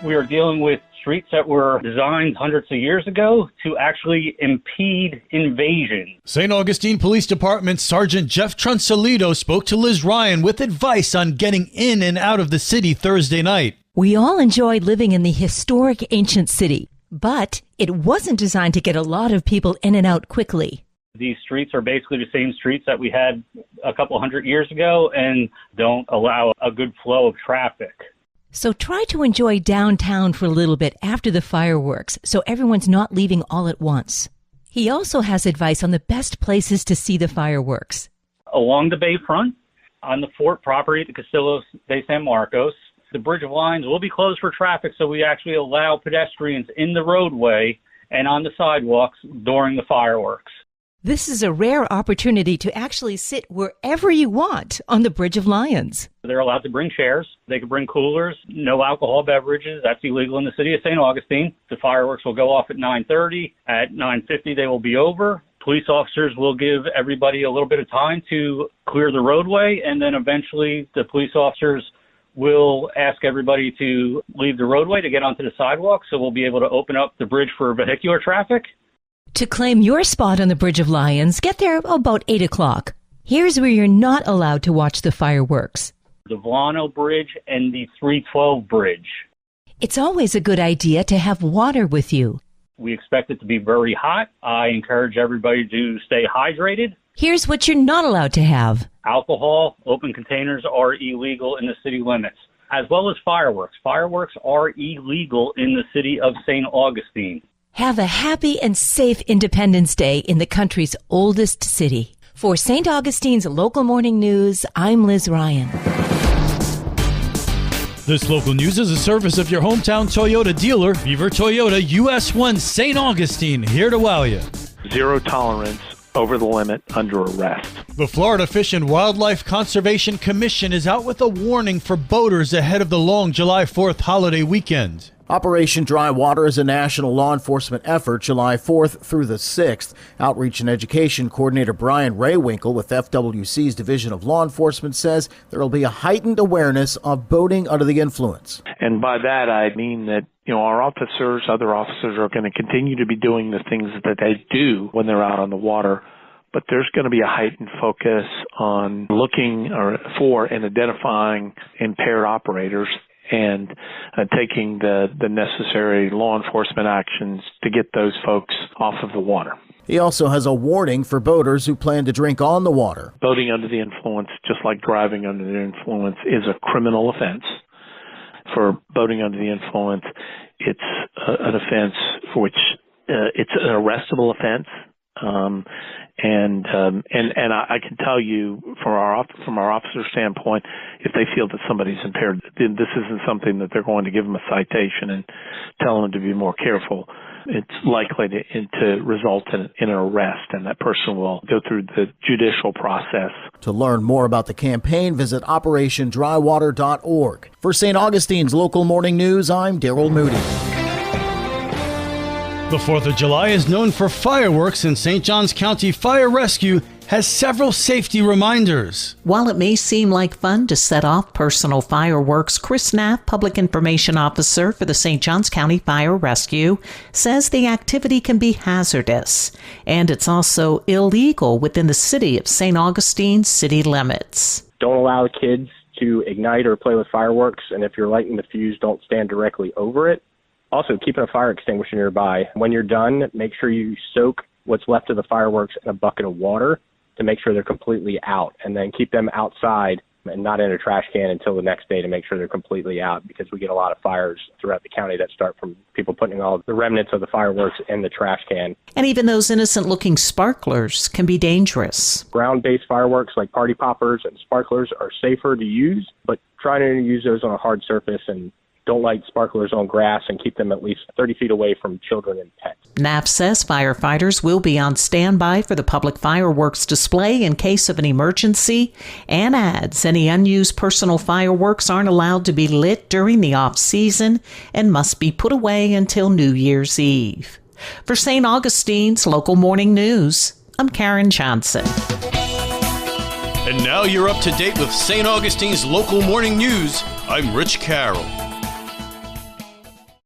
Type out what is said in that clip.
We are dealing with streets that were designed hundreds of years ago to actually impede invasion. St. Augustine Police Department Sergeant Jeff Trunsolido spoke to Liz Ryan with advice on getting in and out of the city Thursday night. We all enjoyed living in the historic ancient city, but it wasn't designed to get a lot of people in and out quickly. These streets are basically the same streets that we had a couple hundred years ago and don't allow a good flow of traffic. So try to enjoy downtown for a little bit after the fireworks so everyone's not leaving all at once. He also has advice on the best places to see the fireworks. Along the bayfront, on the fort property at the Castillo de San Marcos, the Bridge of Lions will be closed for traffic, so we actually allow pedestrians in the roadway and on the sidewalks during the fireworks. This is a rare opportunity to actually sit wherever you want on the Bridge of Lions. They're allowed to bring chairs. They can bring coolers, no alcohol beverages. That's illegal in the city of St. Augustine. The fireworks will go off at 9:30. At 9:50, they will be over. Police officers will give everybody a little bit of time to clear the roadway, and then eventually the police officers will ask everybody to leave the roadway to get onto the sidewalk, so we'll be able to open up the bridge for vehicular traffic. To claim your spot on the Bridge of Lions, get there about 8 o'clock. Here's where you're not allowed to watch the fireworks. The Volano Bridge and the 312 Bridge. It's always a good idea to have water with you. We expect it to be very hot. I encourage everybody to stay hydrated. Here's what you're not allowed to have. Alcohol, open containers are illegal in the city limits, as well as fireworks. Fireworks are illegal in the city of St. Augustine. Have a happy and safe Independence Day in the country's oldest city. For St. Augustine's Local Morning News, I'm Liz Ryan. This local news is a service of your hometown Toyota dealer, Beaver Toyota, US 1 St. Augustine, here to wow you. Zero tolerance over the limit under arrest. The Florida Fish and Wildlife Conservation Commission is out with a warning for boaters ahead of the long July 4th holiday weekend. Operation Dry Water is a national law enforcement effort July 4th through the 6th. Outreach and Education Coordinator Brian Raywinkle with FWC's Division of Law Enforcement says there will be a heightened awareness of boating under the influence. And by that, I mean that, our officers, other officers are going to continue to be doing the things that they do when they're out on the water. But there's going to be a heightened focus on looking for and identifying impaired operators and taking the necessary law enforcement actions to get those folks off of the water. He also has a warning for boaters who plan to drink on the water. Boating under the influence, just like driving under the influence, is a criminal offense. For boating under the influence, it's an offense for which it's an arrestable offense. And I can tell you from our officer standpoint, if they feel that somebody's impaired, then this isn't something that they're going to give them a citation and tell them to be more careful. It's likely to result in an arrest, and that person will go through the judicial process. To learn more about the campaign, visit OperationDryWater.org. For St. Augustine's Local Morning News, I'm Daryl Moody. The 4th of July is known for fireworks, and St. Johns County Fire Rescue has several safety reminders. While it may seem like fun to set off personal fireworks, Chris Knapp, Public Information Officer for the St. Johns County Fire Rescue, says the activity can be hazardous, and it's also illegal within the city of St. Augustine's city limits. Don't allow the kids to ignite or play with fireworks, and if you're lighting the fuse, don't stand directly over it. Also, keep a fire extinguisher nearby. When you're done, make sure you soak what's left of the fireworks in a bucket of water to make sure they're completely out, and then keep them outside and not in a trash can until the next day to make sure they're completely out, because we get a lot of fires throughout the county that start from people putting all the remnants of the fireworks in the trash can. And even those innocent-looking sparklers can be dangerous. Ground-based fireworks like party poppers and sparklers are safer to use, but try to use those on a hard surface, and don't light sparklers on grass, and keep them at least 30 feet away from children and pets. Knapp says firefighters will be on standby for the public fireworks display in case of an emergency, and adds any unused personal fireworks aren't allowed to be lit during the off-season and must be put away until New Year's Eve. For St. Augustine's Local Morning News, I'm Karen Johnson. And now you're up to date with St. Augustine's Local Morning News. I'm Rich Carroll.